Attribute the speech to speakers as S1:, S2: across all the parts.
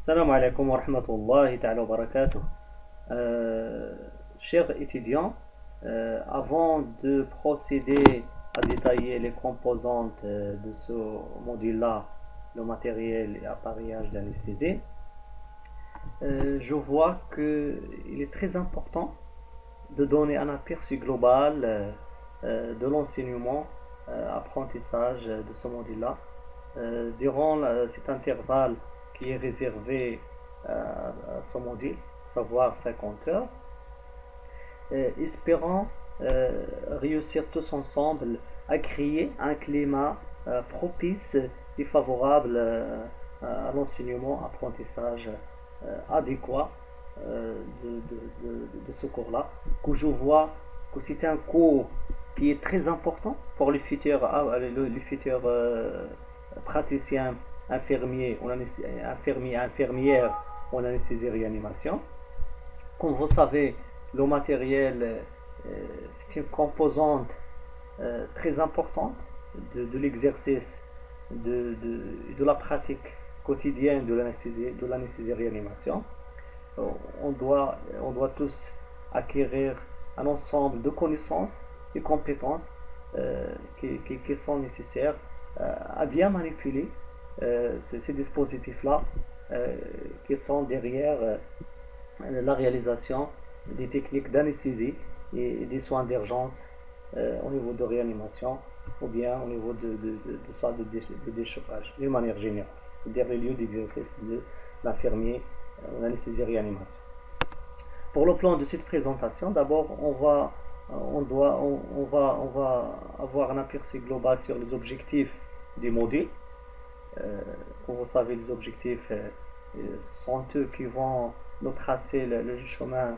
S1: Salam alaikum wa rahmatullahi ta'ala wa barakatuh. Chers étudiants, avant de procéder à détailler les composantes de ce module-là, le matériel et appareillage d'anesthésie, je vois qu'il est très important de donner un aperçu global de l'enseignement, apprentissage de ce module-là. Durant cet intervalle qui est réservé à ce module, savoir 50 heures, espérant réussir tous ensemble à créer un climat propice et favorable à l'enseignement, apprentissage adéquat de ce cours-là, que je vois que c'est un cours qui est très important pour les futurs praticiens infirmiers, infirmières en anesthésie réanimation. Comme vous savez, le matériel, c'est une composante très importante de l'exercice de la pratique quotidienne de l'anesthésie réanimation. On doit tous acquérir un ensemble de connaissances et compétences qui sont nécessaires à bien manipuler ces dispositifs-là qui sont derrière la réalisation des techniques d'anesthésie et des soins d'urgence au niveau de réanimation ou bien au niveau de ça de déchauffage d'une manière générale, c'est-à-dire les lieux d'exercice de l'infirmier en anesthésie réanimation. Pour le plan de cette présentation, d'abord on va avoir un aperçu global sur les objectifs des modules. Comme vous savez, les objectifs sont eux qui vont nous tracer le chemin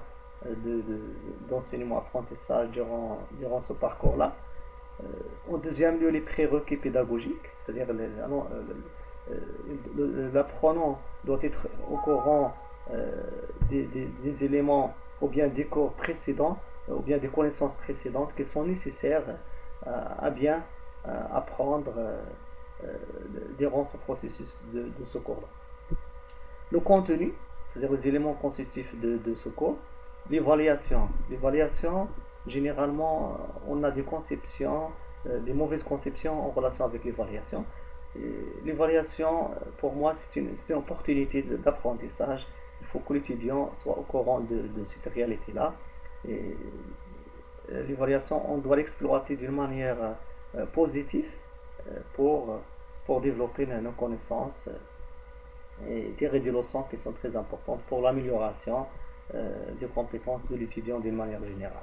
S1: d'enseignement-apprentissage durant ce parcours-là. En deuxième lieu, les prérequis pédagogiques, c'est-à-dire l'apprenant doit être au courant des éléments ou bien des cours précédents ou bien des connaissances précédentes qui sont nécessaires à bien apprendre durant ce processus de ce cours-là. Le contenu, c'est-à-dire les éléments constitutifs de ce cours. L'évaluation, généralement, on a des conceptions, des mauvaises conceptions en relation avec l'évaluation. L'évaluation, pour moi, c'est une opportunité d'apprentissage. Il faut que l'étudiant soit au courant de cette réalité-là. Et l'évaluation, on doit l'exploiter d'une manière positive pour développer nos connaissances et tirer des leçons qui sont très importantes pour l'amélioration des compétences de l'étudiant d'une manière générale.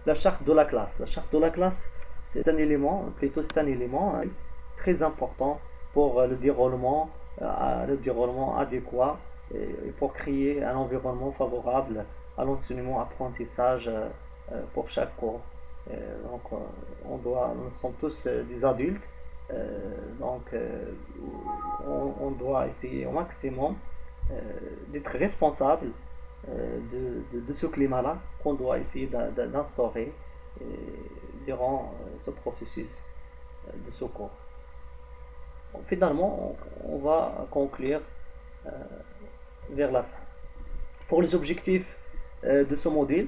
S1: La charte de la classe. La charte de la classe, c'est un élément très important pour le déroulement adéquat et pour créer un environnement favorable à l'enseignement-apprentissage pour chaque cours. Donc, nous sommes tous des adultes, on doit essayer au maximum d'être responsable de ce climat-là qu'on doit essayer d'instaurer durant ce processus de ce cours. Donc, finalement, on va conclure vers la fin. Pour les objectifs de ce module,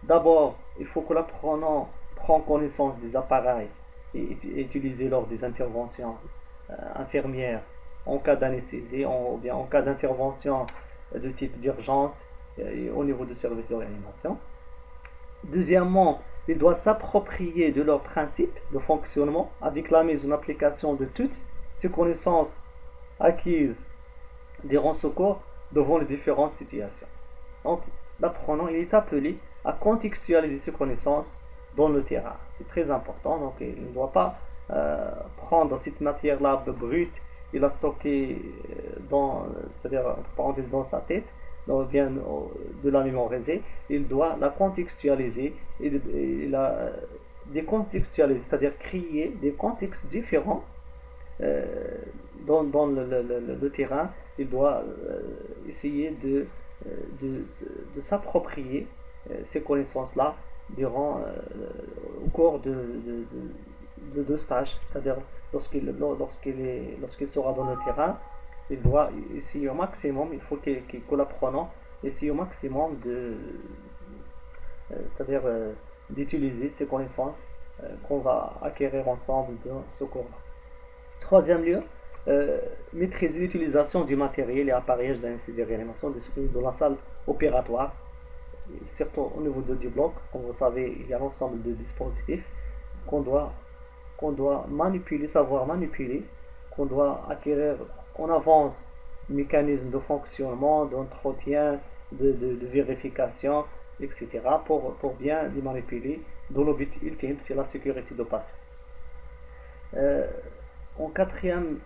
S1: d'abord, il faut que l'apprenant prenne connaissance des appareils et utilisés lors des interventions infirmières en cas d'anesthésie ou bien en cas d'intervention de type d'urgence au niveau du service de réanimation. Deuxièmement, il doit s'approprier de leurs principes de fonctionnement avec la mise en application de toutes ces connaissances acquises durant ce cours devant les différentes situations. Donc, l'apprenant il est appelé à contextualiser ses connaissances dans le terrain. C'est très important, donc il ne doit pas prendre cette matière-là brute et la stocker c'est-à-dire entre parenthèses dans sa tête, donc bien de la mémoriser. Il doit la contextualiser et la décontextualiser, c'est-à-dire créer des contextes différents dans le terrain. Il doit essayer de s'approprier ces connaissances-là au cours de stage, c'est-à-dire lorsqu'il sera dans le terrain, il doit essayer au maximum, il faut que l'apprenant essaye au maximum c'est-à-dire d'utiliser ces connaissances qu'on va acquérir ensemble dans ce cours-là. Troisième lieu, maîtriser l'utilisation du matériel et appareillage d'anesthésie et réanimation de la salle opératoire, surtout au niveau du bloc. Comme vous savez, il y a l'ensemble de dispositifs qu'on doit, qu'on doit manipuler, savoir manipuler, qu'on doit acquérir en avance, mécanismes de fonctionnement, d'entretien, de vérification, etc. pour bien les manipuler, dont le but ultime, c'est la sécurité du patient.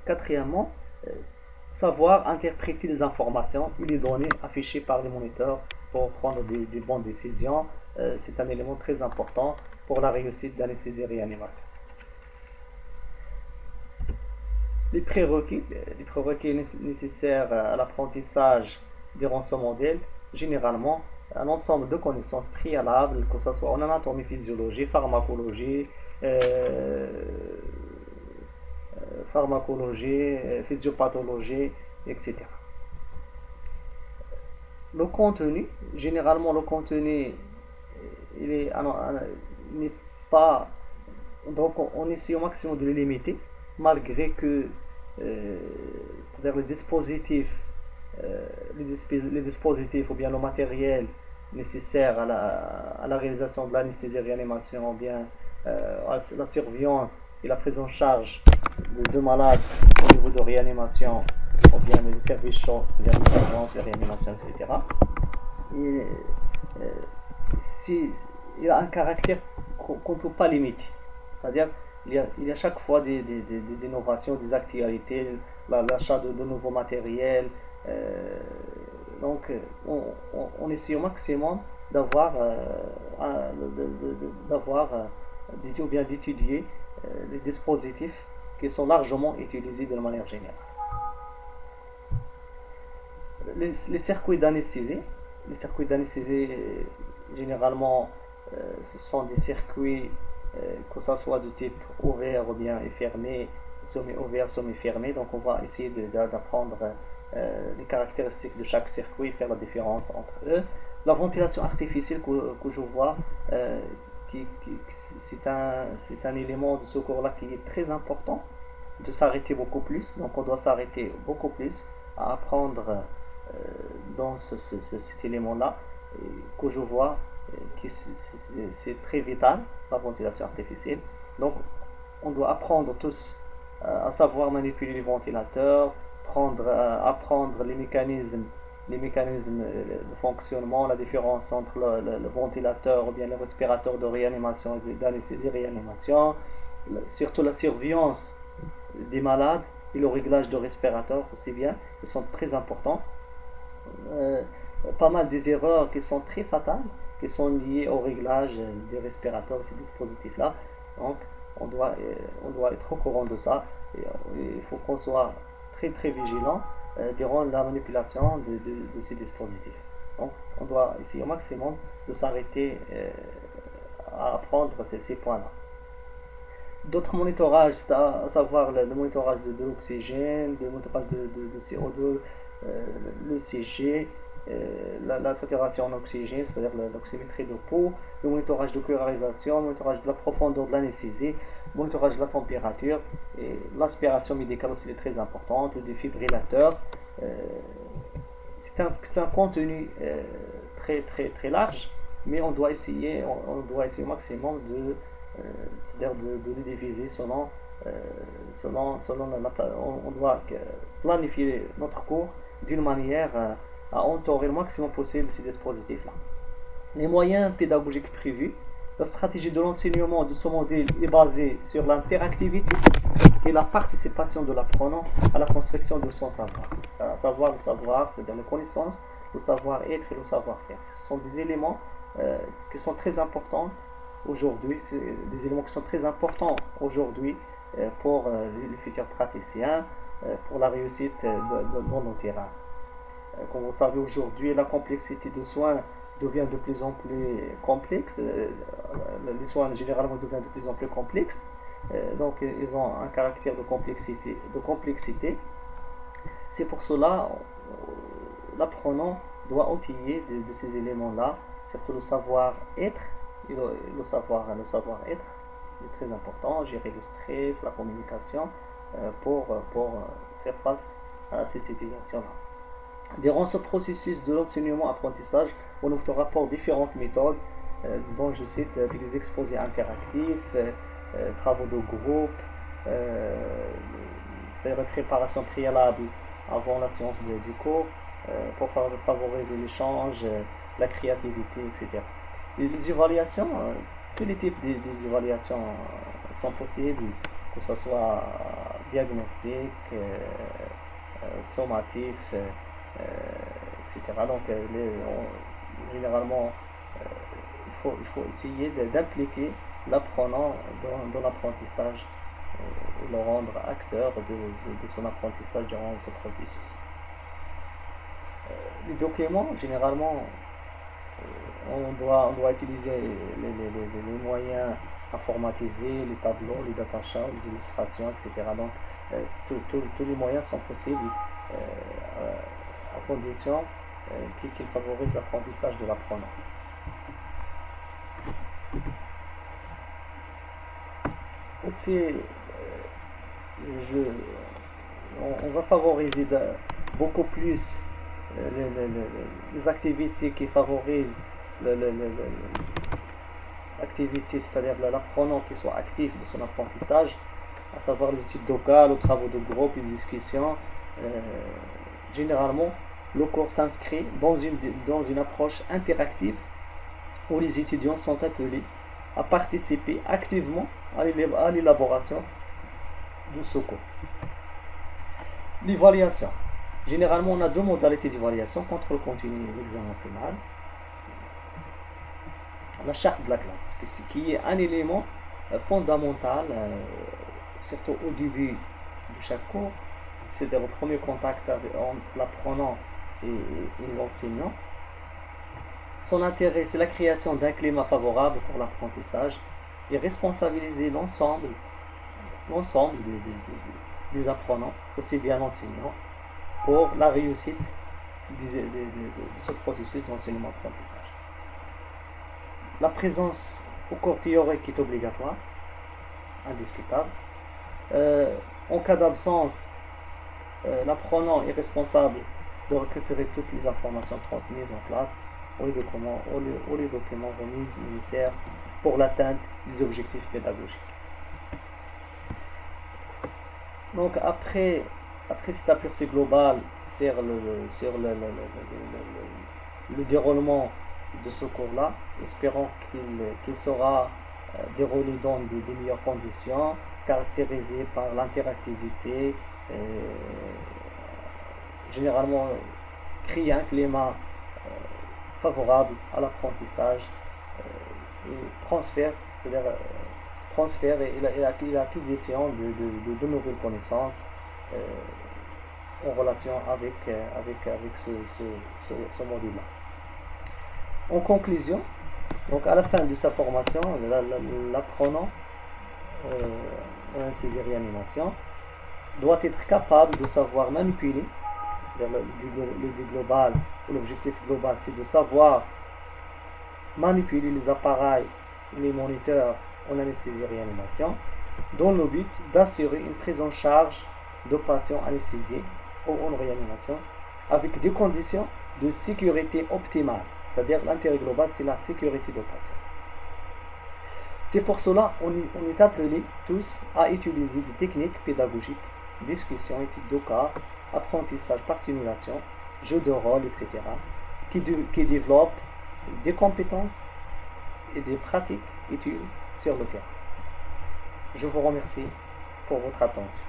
S1: Quatrièmement, savoir interpréter les informations et les données affichées par les moniteurs pour prendre des bonnes décisions. C'est un élément très important pour la réussite d'anesthésie et réanimation. Les prérequis nécessaires à l'apprentissage des rançons modèles, généralement un ensemble de connaissances préalables, que ce soit en anatomie, physiologie, pharmacologie, physiopathologie, etc. Le contenu, généralement le contenu, il n'est pas, donc on essaie au maximum de le limiter, malgré que c'est-à-dire les dispositifs ou bien le matériel nécessaire à la réalisation de l'anesthésie réanimation ou bien à la surveillance et la prise en charge de malades au niveau de réanimation ou bien les services chauds, les urgences, les réanimations, etc. Et, il a un caractère qu'on ne peut pas limiter. C'est-à-dire il y a chaque fois des innovations, des actualités, l'achat de nouveaux matériels. Donc, on essaie au maximum d'avoir, ou bien d'étudier les dispositifs qui sont largement utilisés de manière générale. Les circuits d'anesthésie. Les circuits d'anesthésie, généralement, ce sont des circuits que ce soit de type ouvert ou bien fermé, semi-ouvert, semi-fermé. Donc on va essayer d'apprendre les caractéristiques de chaque circuit, faire la différence entre eux. La ventilation artificielle que je vois, c'est un élément de ce cours-là qui est très important, de s'arrêter beaucoup plus. Donc on doit s'arrêter beaucoup plus à apprendre dans cet élément-là que je vois c'est très vital, la ventilation artificielle. Donc on doit apprendre tous à savoir manipuler les ventilateurs, apprendre les mécanismes de fonctionnement, la différence entre le ventilateur ou bien le respirateur de réanimation et d'anesthésie réanimation, surtout la surveillance des malades et le réglage de respirateur aussi bien, qui sont très importants. Pas mal des erreurs qui sont très fatales, qui sont liées au réglage des respirateurs, ces dispositifs-là. Donc, on doit être au courant de ça. Et il faut qu'on soit très très vigilant durant la manipulation de ces dispositifs. Donc, on doit essayer au maximum de s'arrêter à apprendre ces points-là. D'autres monitorages, à savoir le monitorage de l'oxygène, le monitorage de CO2, le CG, la saturation en oxygène, c'est-à-dire l'oxymétrie de peau, le monitorage de pluralisation, le monitorage de la profondeur de l'anesthésie, le monitorage de la température, et l'aspiration médicale aussi est très importante, le défibrillateur. C'est un contenu très très très large, mais on doit essayer au maximum c'est-à-dire de le diviser on doit planifier notre cours d'une manière à entourer le maximum possible ces dispositifs-là. Les moyens pédagogiques prévus. La stratégie de l'enseignement de ce modèle est basée sur l'interactivité et la participation de l'apprenant à la construction de son savoir. Le savoir, c'est-à-dire les connaissances, le savoir-être et le savoir-faire. Ce sont des éléments qui sont très importants aujourd'hui, pour les futurs praticiens, pour la réussite dans nos terrains. Comme vous savez, aujourd'hui, la complexité de soins devient de plus en plus complexe. Les soins généralement deviennent de plus en plus complexes. Donc, ils ont un caractère de complexité. C'est pour cela l'apprenant doit outiller de ces éléments-là, surtout le savoir-être, le savoir-être est très important, gérer le stress, la communication, pour faire face à ces situations-là. Durant ce processus de l'enseignement-apprentissage, on optera pour différentes méthodes, dont je cite des exposés interactifs, travaux de groupe, des préparations préalables avant la séance du cours, pour favoriser l'échange, la créativité, etc. Les évaluations, tous les types des évaluations sont possibles, que ce soit diagnostic, sommatif, etc. Donc, généralement, il faut essayer d'impliquer l'apprenant dans l'apprentissage et le rendre acteur de son apprentissage durant ce processus. Les documents, généralement, on doit utiliser les moyens informatisés, les tableaux, les datacharts, les illustrations, etc. Donc, tous les moyens sont possibles à condition qu'ils favorisent l'apprentissage de l'apprenant. Aussi, on va favoriser beaucoup plus les activités qui favorisent l'activité, c'est-à-dire l'apprenant qui soit actif de son apprentissage, à savoir les études locales, les travaux de groupe, les discussions. Généralement, le cours s'inscrit dans une approche interactive où les étudiants sont appelés à participer activement à l'élaboration de ce cours. L'évaluation. Généralement, on a deux modalités d'évaluation: contrôle continu et l'examen final. La charte de la classe, qui est un élément fondamental, surtout au début de chaque cours, c'est-à-dire le premier contact entre l'apprenant et l'enseignant. Son intérêt, c'est la création d'un climat favorable pour l'apprentissage et responsabiliser l'ensemble des apprenants, aussi bien l'enseignant, pour la réussite de ce processus d'enseignement-apprentissage. La présence au cours théorique est obligatoire, indiscutable. En cas d'absence, l'apprenant est responsable de récupérer toutes les informations transmises en classe ou les documents remis nécessaires pour l'atteinte des objectifs pédagogiques. Donc après cet aperçu global sur le déroulement de ce cours-là, espérons qu'il sera déroulé dans des meilleures conditions, caractérisé par l'interactivité, généralement créer un climat favorable à l'apprentissage et transfert et l'acquisition de nouvelles connaissances en relation avec ce module-là. En conclusion, donc à la fin de sa formation, l'apprenant en saisie réanimation doit être capable de savoir manipuler, c'est-à-dire l'idée globale ou l'objectif global, c'est de savoir manipuler les appareils, les moniteurs en anesthésie réanimation, dans le but d'assurer une prise en charge de patients anesthésiés ou en réanimation avec des conditions de sécurité optimales. C'est-à-dire l'intérêt global, c'est la sécurité du patient. C'est pour cela qu'on est appelés tous à utiliser des techniques pédagogiques, discussion, études de cas, apprentissage par simulation, jeux de rôle, etc., qui développent des compétences et des pratiques utiles sur le terrain. Je vous remercie pour votre attention.